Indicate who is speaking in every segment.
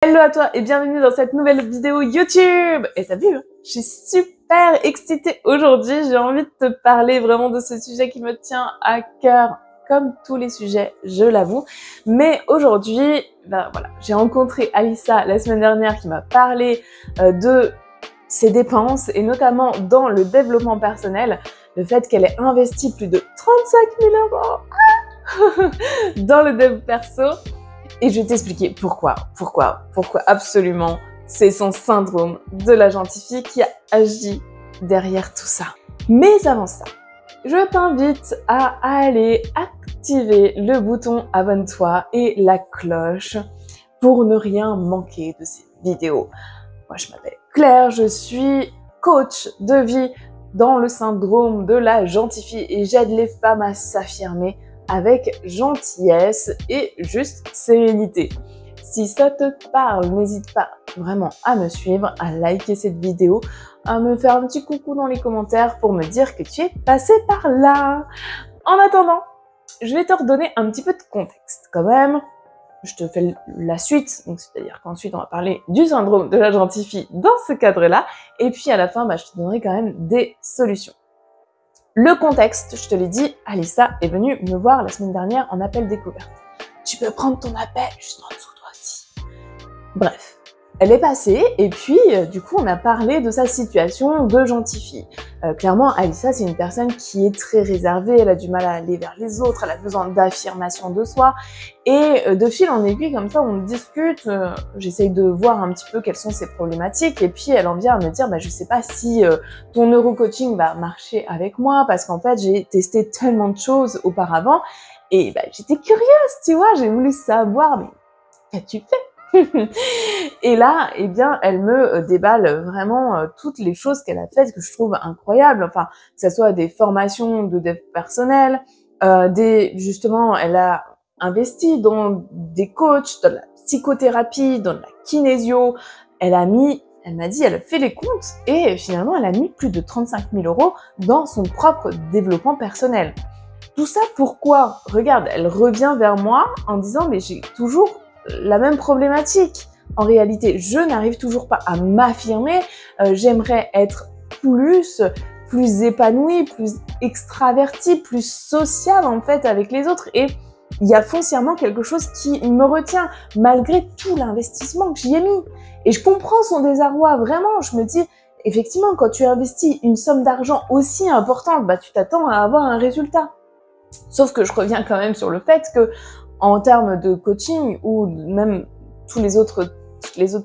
Speaker 1: Hello à toi et bienvenue dans cette nouvelle vidéo YouTube. Et t'as vu, je suis super excitée aujourd'hui. J'ai envie de te parler vraiment de ce sujet qui me tient à cœur, comme tous les sujets, je l'avoue. Mais aujourd'hui, voilà, j'ai rencontré Alissa la semaine dernière qui m'a parlé de ses dépenses et notamment dans le développement personnel, le fait qu'elle ait investi plus de 35 000 € dans le dev perso. Et je vais t'expliquer pourquoi absolument c'est son syndrome de la gentille fille qui a agi derrière tout ça. Mais avant ça, je t'invite à aller activer le bouton abonne-toi et la cloche pour ne rien manquer de ces vidéos. Moi, je m'appelle Claire, je suis coach de vie dans le syndrome de la gentille fille et j'aide les femmes à s'affirmer avec gentillesse et juste sérénité. Si ça te parle, n'hésite pas vraiment à me suivre, à liker cette vidéo, à me faire un petit coucou dans les commentaires pour me dire que tu es passé par là. En attendant, je vais te redonner un petit peu de contexte quand même. Je te fais la suite, c'est-à-dire qu'ensuite on va parler du syndrome de la gentille fille dans ce cadre-là, et puis à la fin, je te donnerai quand même des solutions. Le contexte, je te l'ai dit, Alissa est venue me voir la semaine dernière en appel découverte. Tu peux prendre ton appel juste en dessous toi aussi. Bref, elle est passée et puis du coup on a parlé de sa situation de gentille fille. Clairement, Alissa c'est une personne qui est très réservée, elle a du mal à aller vers les autres, elle a besoin d'affirmation de soi et de fil en aiguille comme ça on discute, j'essaye de voir un petit peu quelles sont ses problématiques et puis elle en vient à me dire je sais pas si ton neurocoaching va marcher avec moi parce qu'en fait j'ai testé tellement de choses auparavant et j'étais curieuse, tu vois, j'ai voulu savoir mais qu'as-tu fait? Et là, elle me déballe vraiment toutes les choses qu'elle a faites que je trouve incroyables. Enfin, que ce soit des formations de dev personnel, justement, elle a investi dans des coachs, dans la psychothérapie, dans la kinésio. Elle m'a dit, elle a fait les comptes et finalement, elle a mis plus de 35 000 € dans son propre développement personnel. Tout ça, pourquoi? Regarde, elle revient vers moi en disant, mais j'ai toujours la même problématique. En réalité, je n'arrive toujours pas à m'affirmer. J'aimerais être plus épanouie, plus extravertie, plus sociale en fait avec les autres. Et il y a foncièrement quelque chose qui me retient malgré tout l'investissement que j'y ai mis. Et je comprends son désarroi, vraiment. Je me dis, effectivement, quand tu investis une somme d'argent aussi importante, tu t'attends à avoir un résultat. Sauf que je reviens quand même sur le fait que en termes de coaching ou même toutes les autres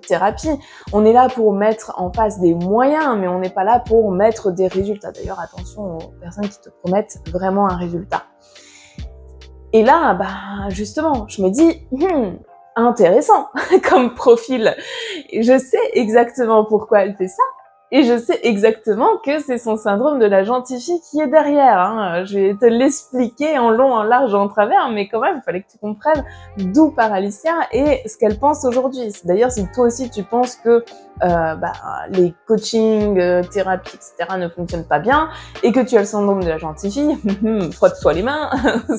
Speaker 1: thérapies, on est là pour mettre en face des moyens, mais on n'est pas là pour mettre des résultats. D'ailleurs, attention aux personnes qui te promettent vraiment un résultat. Et là, justement, je me dis, intéressant comme profil. Et je sais exactement pourquoi elle fait ça. Et je sais exactement que c'est son syndrome de la gentille fille qui est derrière. Je vais te l'expliquer en long, en large, en travers, mais quand même, il fallait que tu comprennes d'où part Alicia et ce qu'elle pense aujourd'hui. D'ailleurs, si toi aussi tu penses que les coachings, thérapies, etc. ne fonctionnent pas bien et que tu as le syndrome de la gentille fille, frotte-toi les mains,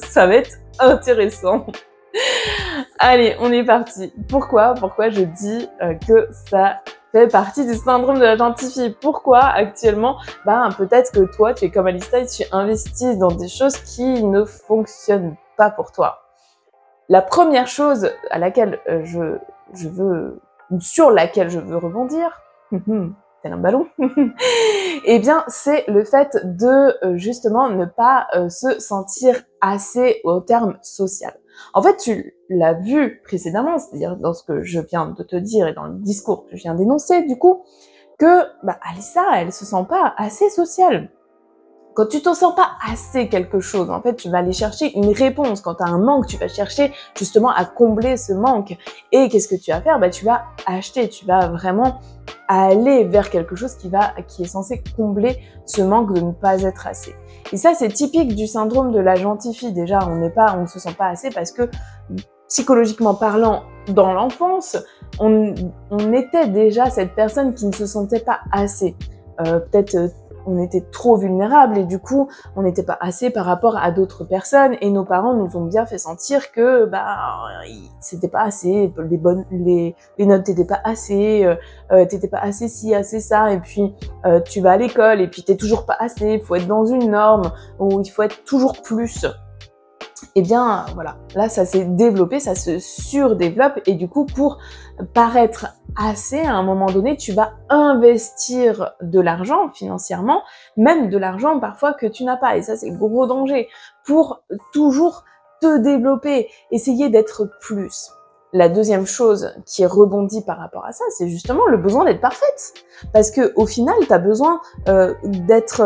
Speaker 1: ça va être intéressant. Allez, on est parti. Pourquoi je dis que ça fait partie du syndrome de la gentille fille? Pourquoi actuellement, peut-être que toi, tu es comme Alissa et tu investis dans des choses qui ne fonctionnent pas pour toi. La première chose à laquelle sur laquelle je veux rebondir, tel un ballon, c'est le fait de justement ne pas se sentir assez au terme social. En fait, tu l'as vu précédemment, c'est-à-dire dans ce que je viens de te dire et dans le discours que je viens d'énoncer, du coup, que Alissa, elle se sent pas assez sociale. Quand tu t'en sens pas assez quelque chose, en fait, tu vas aller chercher une réponse. Quand tu as un manque, tu vas chercher justement à combler ce manque. Et qu'est-ce que tu vas faire? Tu vas acheter, tu vas vraiment aller vers quelque chose qui est censé combler ce manque de ne pas être assez. Et ça, c'est typique du syndrome de la gentille fille. Déjà, on ne se sent pas assez parce que psychologiquement parlant, dans l'enfance, on était déjà cette personne qui ne se sentait pas assez. Peut-être on était trop vulnérables et du coup, on n'était pas assez par rapport à d'autres personnes et nos parents nous ont bien fait sentir que c'était pas assez, les notes t'étaient pas assez, t'étais pas assez ci, assez ça, et puis tu vas à l'école et puis t'es toujours pas assez, il faut être dans une norme où il faut être toujours plus. Eh bien, voilà, là, ça s'est développé, ça se surdéveloppe et du coup, pour paraître assez, à un moment donné, tu vas investir de l'argent financièrement, même de l'argent parfois que tu n'as pas. Et ça, c'est le gros danger pour toujours te développer, essayer d'être plus. La deuxième chose qui rebondit par rapport à ça, c'est justement le besoin d'être parfaite. Parce que au final, tu as besoin d'être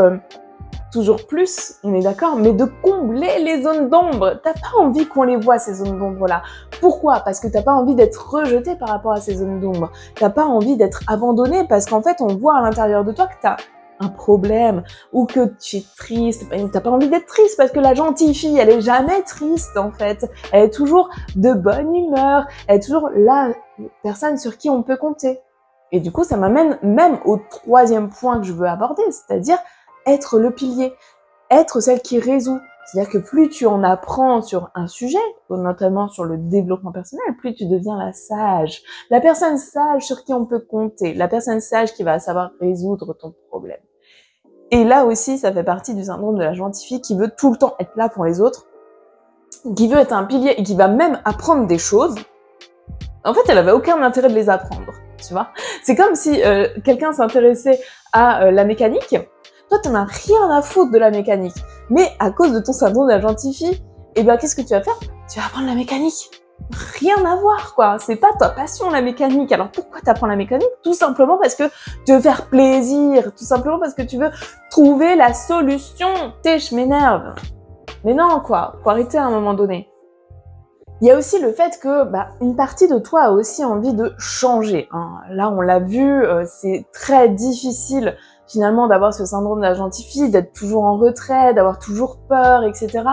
Speaker 1: toujours plus, on est d'accord, mais de combler les zones d'ombre. T'as pas envie qu'on les voit, ces zones d'ombre-là. Pourquoi? Parce que t'as pas envie d'être rejeté par rapport à ces zones d'ombre. T'as pas envie d'être abandonné parce qu'en fait, on voit à l'intérieur de toi que t'as un problème ou que tu es triste. T'as pas envie d'être triste parce que la gentille fille, elle est jamais triste en fait. Elle est toujours de bonne humeur. Elle est toujours la personne sur qui on peut compter. Et du coup, ça m'amène même au troisième point que je veux aborder, c'est-à-dire être le pilier, être celle qui résout. C'est-à-dire que plus tu en apprends sur un sujet, notamment sur le développement personnel, plus tu deviens la sage. La personne sage sur qui on peut compter, la personne sage qui va savoir résoudre ton problème. Et là aussi, ça fait partie du syndrome de la gentille fille qui veut tout le temps être là pour les autres, qui veut être un pilier et qui va même apprendre des choses. En fait, elle avait aucun intérêt de les apprendre, tu vois. C'est comme si quelqu'un s'intéressait à la mécanique. Toi, t'en as rien à foutre de la mécanique. Mais à cause de ton syndrome de la gentille fille, eh ben, qu'est-ce que tu vas faire? Tu vas apprendre la mécanique. Rien à voir, quoi. C'est pas ta passion, la mécanique. Alors, pourquoi t'apprends la mécanique? Tout simplement parce que tu veux faire plaisir. Tout simplement parce que tu veux trouver la solution. Je m'énerve. Mais non, quoi. Faut arrêter à un moment donné. Il y a aussi le fait que une partie de toi a aussi envie de changer. Hein. Là, on l'a vu, c'est très difficile finalement d'avoir ce syndrome de la gentille fille, d'être toujours en retrait, d'avoir toujours peur, etc.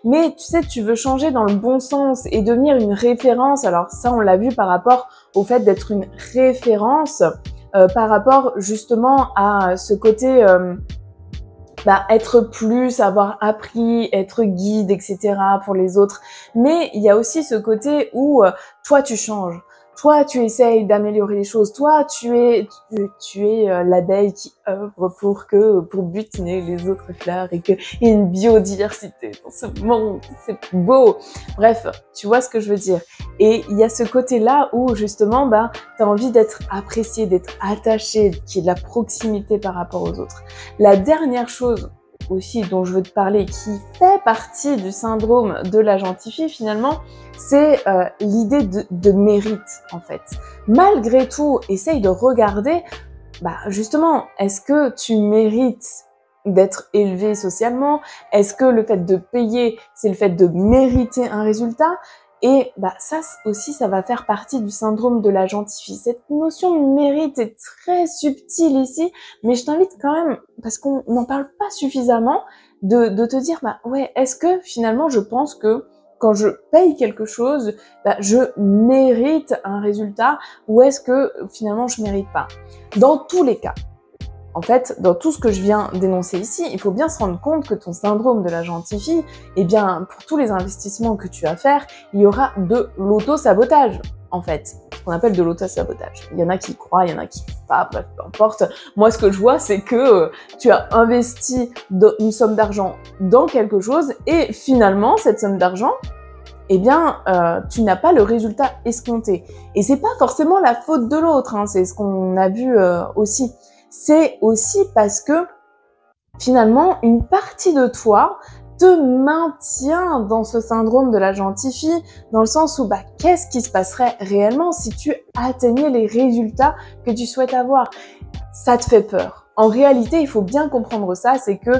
Speaker 1: Mais tu sais, tu veux changer dans le bon sens et devenir une référence. Alors ça, on l'a vu par rapport au fait d'être une référence, par rapport justement à ce côté... être plus, avoir appris, être guide, etc. pour les autres. Mais il y a aussi ce côté où toi tu changes, toi tu essayes d'améliorer les choses, toi tu es l'abeille qui œuvre pour butiner les autres fleurs et qu'il y ait une biodiversité dans ce monde, c'est beau. Bref, tu vois ce que je veux dire. Et il y a ce côté-là où justement t'as envie d'être apprécié, d'être attaché, qu'il y ait de la proximité par rapport aux autres. La dernière chose aussi dont je veux te parler, qui fait partie du syndrome de la gentille fille finalement, c'est l'idée de mérite en fait. Malgré tout, essaye de regarder, justement, est-ce que tu mérites d'être élevé socialement? Est-ce que le fait de payer, c'est le fait de mériter un résultat? Et ça aussi, ça va faire partie du syndrome de la gentille fille. Cette notion de mérite est très subtile ici, mais je t'invite quand même, parce qu'on n'en parle pas suffisamment, de te dire, ouais, est-ce que finalement je pense que quand je paye quelque chose, je mérite un résultat, ou est-ce que finalement je mérite pas? Dans tous les cas, en fait, dans tout ce que je viens d'énoncer ici, il faut bien se rendre compte que ton syndrome de la gentille fille, pour tous les investissements que tu vas faire, il y aura de l'auto-sabotage, en fait. Ce qu'on appelle de l'auto-sabotage. Il y en a qui y croient, il y en a qui y croient pas, bref, peu importe. Moi, ce que je vois, c'est que tu as investi une somme d'argent dans quelque chose et finalement, cette somme d'argent, tu n'as pas le résultat escompté. Et c'est pas forcément la faute de l'autre, hein, c'est ce qu'on a vu aussi. C'est aussi parce que finalement, une partie de toi te maintient dans ce syndrome de la gentille fille, dans le sens où qu'est-ce qui se passerait réellement si tu atteignais les résultats que tu souhaites avoir? Ça te fait peur. En réalité, il faut bien comprendre ça, c'est que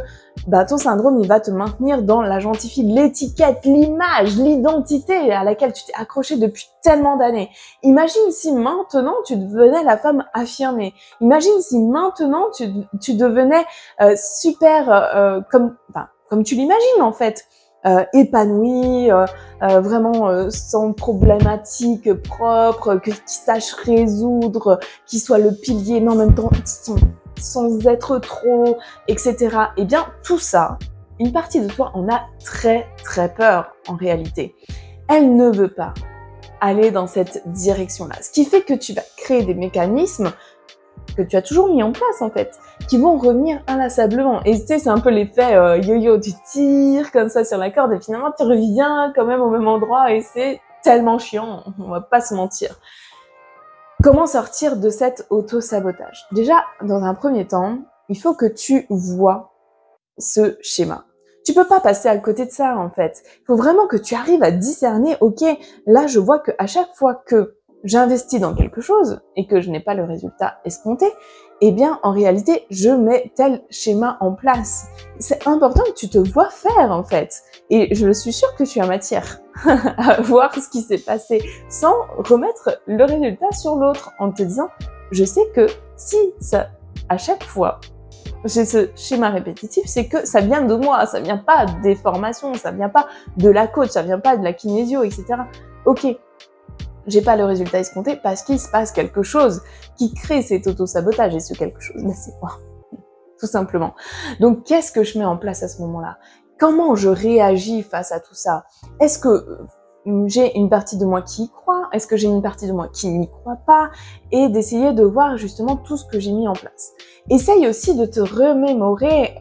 Speaker 1: ton syndrome, il va te maintenir dans la gentille fille, l'étiquette, l'image, l'identité à laquelle tu t'es accroché depuis tellement d'années. Imagine si maintenant tu devenais la femme affirmée. Imagine si maintenant tu devenais super comme tu l'imagines en fait. Épanouie, vraiment sans problématique propre, qui sache résoudre, qui soit le pilier, mais en même temps sans être trop, etc. Eh bien, tout ça, une partie de toi en a très très peur en réalité. Elle ne veut pas aller dans cette direction-là. Ce qui fait que tu vas créer des mécanismes que tu as toujours mis en place en fait, qui vont revenir inlassablement. Et tu sais, c'est un peu l'effet yo-yo, tu tires comme ça sur la corde et finalement tu reviens quand même au même endroit et c'est tellement chiant, on va pas se mentir. Comment sortir de cet auto-sabotage? Déjà, dans un premier temps, il faut que tu vois ce schéma. Tu peux pas passer à côté de ça en fait. Il faut vraiment que tu arrives à discerner, ok, là je vois que à chaque fois que j'investis dans quelque chose et que je n'ai pas le résultat escompté, eh bien en réalité je mets tel schéma en place. C'est important que tu te vois faire en fait. Et je suis sûre que tu as matière à voir ce qui s'est passé sans remettre le résultat sur l'autre en te disant, je sais que si ça, à chaque fois, j'ai ce schéma répétitif, c'est que ça vient de moi, ça vient pas des formations, ça vient pas de la coach, ça vient pas de la kinésio, etc. Ok, j'ai pas le résultat escompté parce qu'il se passe quelque chose qui crée cet auto-sabotage et ce quelque chose, ben c'est moi, tout simplement. Donc qu'est-ce que je mets en place à ce moment-là? Comment je réagis face à tout ça? Est-ce que j'ai une partie de moi qui y croit? Est-ce que j'ai une partie de moi qui n'y croit pas? Et d'essayer de voir justement tout ce que j'ai mis en place. Essaye aussi de te remémorer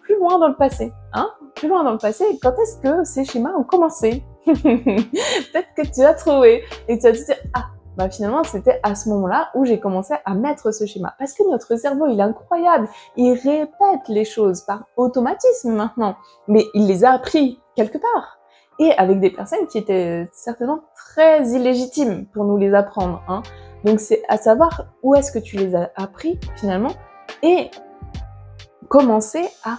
Speaker 1: plus loin dans le passé. Hein? Plus loin dans le passé, quand est-ce que ces schémas ont commencé? Peut-être que tu as trouvé et tu vas te dire « Ah, bah finalement, c'était à ce moment-là où j'ai commencé à mettre ce schéma. » Parce que notre cerveau, il est incroyable. Il répète les choses par automatisme maintenant. Mais il les a appris quelque part. Et avec des personnes qui étaient certainement très illégitimes pour nous les apprendre. Hein. Donc c'est à savoir où est-ce que tu les as appris finalement et commencer à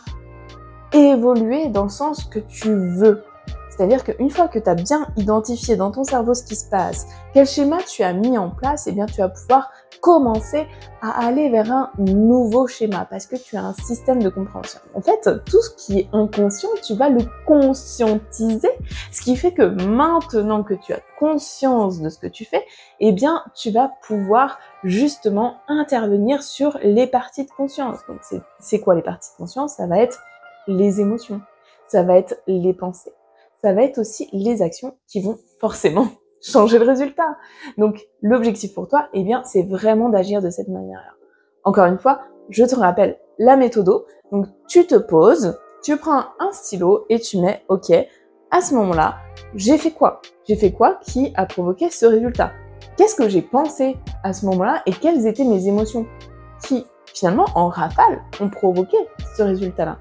Speaker 1: évoluer dans le sens que tu veux. C'est-à-dire qu'une fois que tu as bien identifié dans ton cerveau ce qui se passe, quel schéma tu as mis en place, eh bien tu vas pouvoir commencer à aller vers un nouveau schéma parce que tu as un système de compréhension. En fait, tout ce qui est inconscient, tu vas le conscientiser, ce qui fait que maintenant que tu as conscience de ce que tu fais, eh bien tu vas pouvoir justement intervenir sur les parties de conscience. Donc c'est quoi les parties de conscience? Ça va être les émotions, ça va être les pensées. Ça va être aussi les actions qui vont forcément changer le résultat. Donc, l'objectif pour toi, eh bien, c'est vraiment d'agir de cette manière-là. Encore une fois, je te rappelle la méthode. Donc, tu te poses, tu prends un stylo et tu mets, ok, à ce moment-là, j'ai fait quoi? J'ai fait quoi qui a provoqué ce résultat? Qu'est-ce que j'ai pensé à ce moment-là et quelles étaient mes émotions qui, finalement, en rafale, ont provoqué ce résultat-là?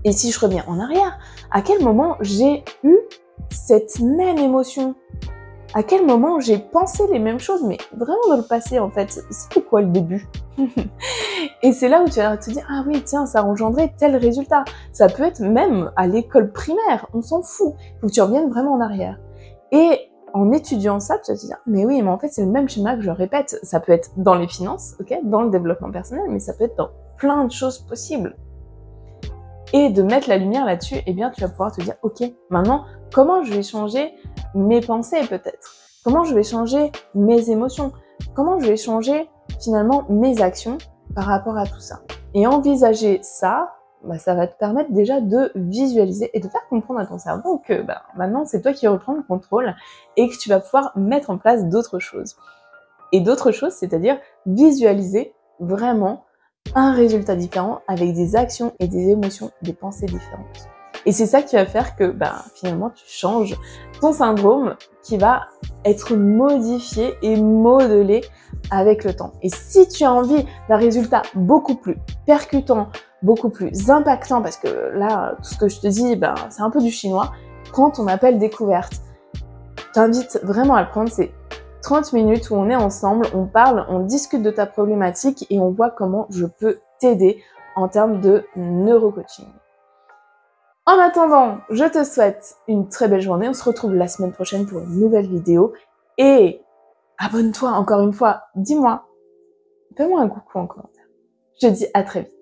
Speaker 1: Et si je reviens en arrière, à quel moment j'ai eu cette même émotion? À quel moment j'ai pensé les mêmes choses, mais vraiment dans le passé en fait? C'était quoi le début? Et c'est là où tu vas te dire, ah oui, tiens, ça a engendré tel résultat. Ça peut être même à l'école primaire, on s'en fout. Il faut que tu reviennes vraiment en arrière. Et en étudiant ça, tu vas te dire, mais oui, mais en fait, c'est le même schéma que je répète. Ça peut être dans les finances, ok, dans le développement personnel, mais ça peut être dans plein de choses possibles. Et de mettre la lumière là-dessus, eh bien, tu vas pouvoir te dire, ok, maintenant, comment je vais changer mes pensées peut-être? Comment je vais changer mes émotions? Comment je vais changer finalement mes actions par rapport à tout ça? Et envisager ça, bah, ça va te permettre déjà de visualiser et de faire comprendre à ton cerveau que maintenant, c'est toi qui reprends le contrôle et que tu vas pouvoir mettre en place d'autres choses. Et d'autres choses, c'est-à-dire visualiser vraiment un résultat différent avec des actions et des émotions, des pensées différentes. Et c'est ça qui va faire que finalement tu changes ton syndrome qui va être modifié et modelé avec le temps. Et si tu as envie d'un résultat beaucoup plus percutant, beaucoup plus impactant, parce que là, tout ce que je te dis, c'est un peu du chinois, prends ton appel découverte. Je t'invite vraiment à le prendre, c'est 30 minutes où on est ensemble, on parle, on discute de ta problématique et on voit comment je peux t'aider en termes de neurocoaching. En attendant, je te souhaite une très belle journée. On se retrouve la semaine prochaine pour une nouvelle vidéo. Et abonne-toi encore une fois. Dis-moi, fais-moi un coucou en commentaire. Je te dis à très vite.